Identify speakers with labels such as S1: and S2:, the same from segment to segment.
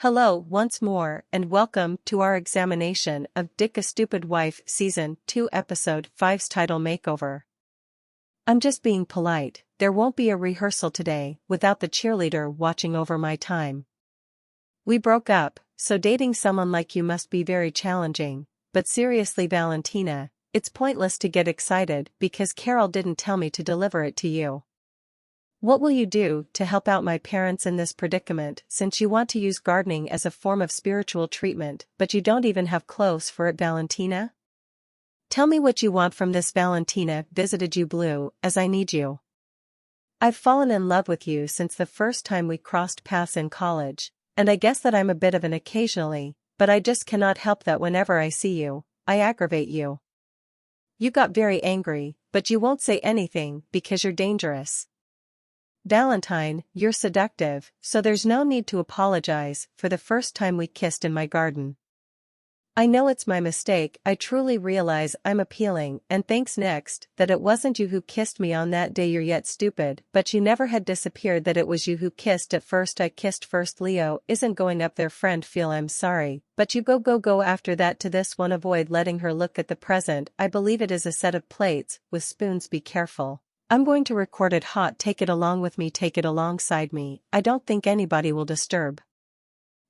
S1: Hello once more and welcome to our examination of Dick a Stupid Wife Season 2 Episode 5's title makeover. I'm just being polite, there won't be a rehearsal today without the cheerleader watching over my time. We broke up, so dating someone like you must be very challenging, but seriously Valentina, it's pointless to get excited because Carol didn't tell me to deliver it to you. What will you do to help out my parents in this predicament since you want to use gardening as a form of spiritual treatment but you don't even have clothes for it, Valentina? Tell me what you want from this. Valentina visited you blue as I need you. I've fallen in love with you since the first time we crossed paths in college, and I guess that I'm a bit of an occasionally, but I just cannot help that whenever I see you, I aggravate you. You got very angry, but you won't say anything because you're dangerous. Valentine, you're seductive, so there's no need to apologize for the first time we kissed in my garden. I know it's my mistake, I truly realize I'm appealing, and thanks next that it wasn't you who kissed me on that day. You're yet stupid, but you never had disappeared that it was you who kissed at first. I kissed first. Leo isn't going up there. Friend feel I'm sorry, but you go after that to this one. Avoid letting her look at the present. I believe it is a set of plates with spoons. Be careful. I'm going to record it hot. Take it along with me. Take it alongside me. I don't think anybody will disturb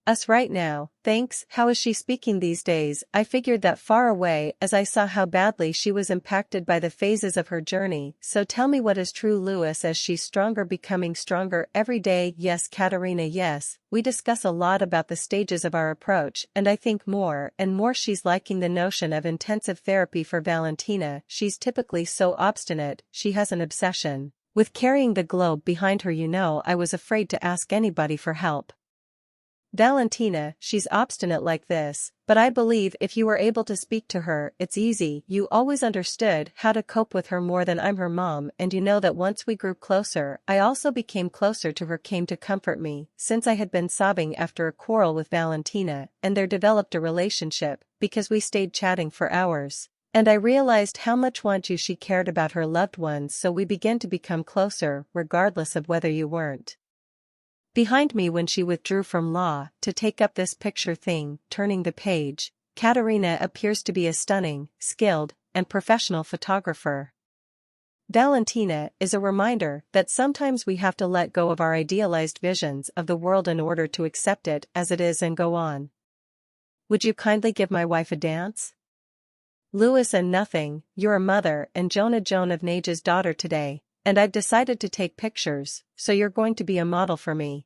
S1: us right now, thanks. How is she speaking these days? I figured that far away as I saw how badly she was impacted by the phases of her journey. So tell me what is true. Louis, as she's stronger, becoming stronger every day. Yes, Katerina, yes. We discuss a lot about the stages of our approach, and I think more and more she's liking the notion of intensive therapy. For Valentina, she's typically so obstinate, she has an obsession with carrying the globe behind her. You know, I was afraid to ask anybody for help. Valentina, she's obstinate like this, but I believe if you were able to speak to her, it's easy. You always understood how to cope with her more than I'm her mom, and you know that once we grew closer, I also became closer to her, came to comfort me, since I had been sobbing after a quarrel with Valentina, and there developed a relationship, because we stayed chatting for hours. And I realized how much she cared about her loved ones, so we began to become closer, regardless of whether you weren't behind me when she withdrew from law to take up this picture thing. Turning the page, Katerina appears to be a stunning, skilled, and professional photographer. Valentina is a reminder that sometimes we have to let go of our idealized visions of the world in order to accept it as it is and go on. Would you kindly give my wife a dance? Louis, and nothing, you're a mother and Jonah of Nage's daughter today. And I've decided to take pictures, so you're going to be a model for me.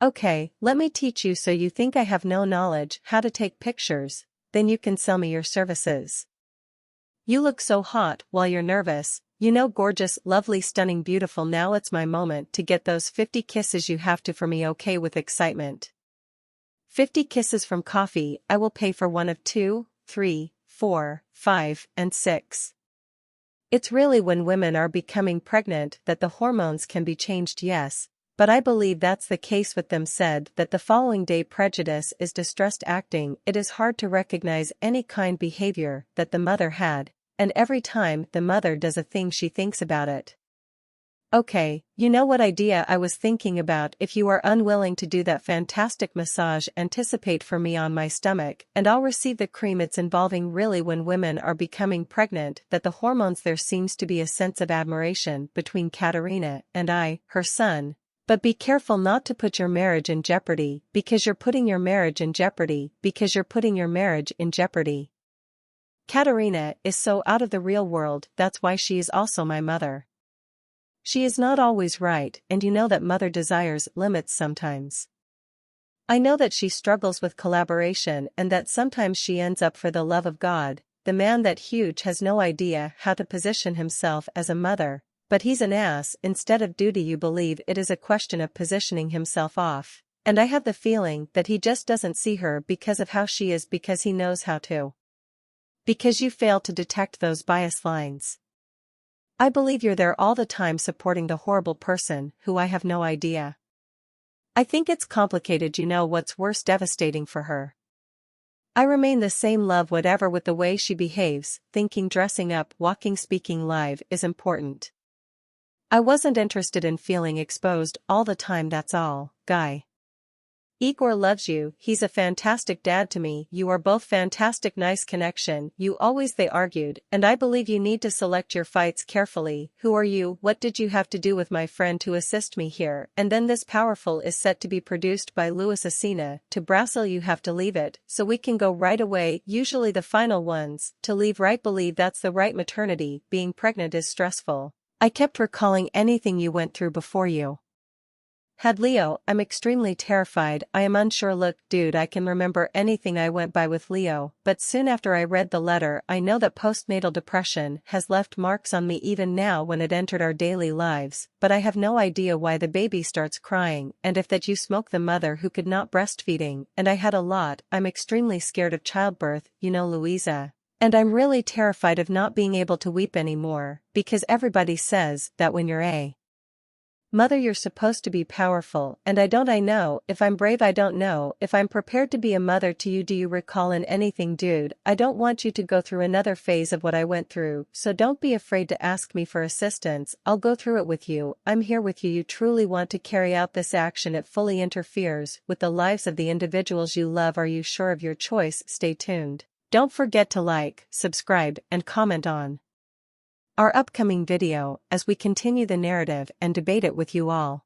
S1: Okay, let me teach you. So you think I have no knowledge how to take pictures, then you can sell me your services. You look so hot while you're nervous, you know, gorgeous, lovely, stunning, beautiful. Now it's my moment to get those 50 kisses you have to for me. Okay, with excitement. 50 kisses from coffee. I will pay for 1 of 2, 3, 4, 5, and 6. It's really when women are becoming pregnant that the hormones can be changed. Yes, but I believe that's the case with them. Said that the following day. Prejudice is distressed acting. It is hard to recognize any kind behavior that the mother had, and every time the mother does a thing she thinks about it. Okay, you know what idea I was thinking about? If you are unwilling to do that fantastic massage, anticipate for me on my stomach, and I'll receive the cream. It's involving really when women are becoming pregnant that the hormones. There seems to be a sense of admiration between Katerina and I, her son. But be careful not to put your marriage in jeopardy, because you're putting your marriage in jeopardy, because you're putting your marriage in jeopardy. Katerina is so out of the real world, that's why she is also my mother. She is not always right, and you know that mother desires limits sometimes. I know that she struggles with collaboration and that sometimes she ends up for the love of God. The man that huge has no idea how to position himself as a mother, but he's an ass. Instead of duty, you believe it is a question of positioning himself off, and I have the feeling that he just doesn't see her because of how she is, because he knows how to. Because you fail to detect those bias lines. I believe you're there all the time supporting the horrible person who I have no idea. I think it's complicated. You know what's worse? Devastating for her. I remain the same. Love whatever with the way she behaves, thinking, dressing up, walking, speaking live is important. I wasn't interested in feeling exposed all the time, that's all, guy. Igor loves you, he's a fantastic dad to me, you are both fantastic, nice connection, you always, they argued, and I believe you need to select your fights carefully. Who are you, what did you have to do with my friend to assist me here? And then this powerful is set to be produced by Luiza to Brazil, you have to leave it, so we can go right away, usually the final ones, to leave right, believe that's the right maternity, being pregnant is stressful. I kept recalling anything you went through before you had Leo. I'm extremely terrified, I am unsure. Look, dude, I can remember anything I went by with Leo, but soon after I read the letter I know that postnatal depression has left marks on me even now when it entered our daily lives, but I have no idea why the baby starts crying, and if that you smoke the mother who could not breastfeeding, and I had a lot. I'm extremely scared of childbirth, you know, Luiza. And I'm really terrified of not being able to weep anymore, because everybody says that when you're a mother you're supposed to be powerful, and I know if I'm brave, I don't know if I'm prepared to be a mother to you. Do you recall in anything, dude? I don't want you to go through another phase of what I went through, so don't be afraid to ask me for assistance, I'll go through it with you, I'm here with you. You truly want to carry out this action, it fully interferes with the lives of the individuals you love. Are you sure of your choice? Stay tuned. Don't forget to like, subscribe, and comment on our upcoming video as we continue the narrative and debate it with you all.